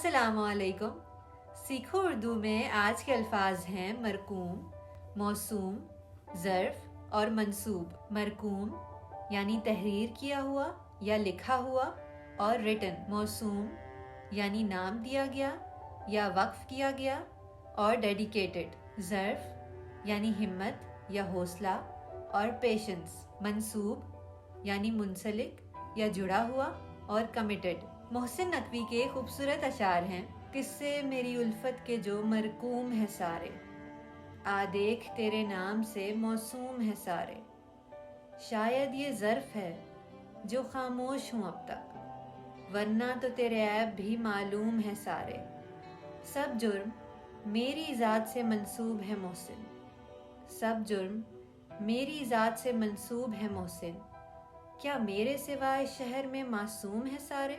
السلام علیکم. سیکھو اردو میں آج کے الفاظ ہیں مرقوم، موسوم، ظرف اور منصوب. مرقوم یعنی تحریر کیا ہوا یا لکھا ہوا اور ریٹن. موسوم یعنی نام دیا گیا یا وقف کیا گیا اور ڈیڈیکیٹڈ. ظرف یعنی ہمت یا حوصلہ اور پیشنس. منصوب یعنی منسلک یا جڑا ہوا اور کمیٹڈ. محسن نقوی کے خوبصورت اشعار ہیں. قصے میری الفت کے جو مرقوم ہے سارے، آ دیکھ تیرے نام سے موسوم ہے سارے. شاید یہ ظرف ہے جو خاموش ہوں اب تک، ورنہ تو تیرے عیب بھی معلوم ہے سارے. سب جرم میری ذات سے منسوب ہے محسن، سب جرم میری ذات سے منسوب ہے محسن. کیا میرے سوائے شہر میں معصوم ہے سارے؟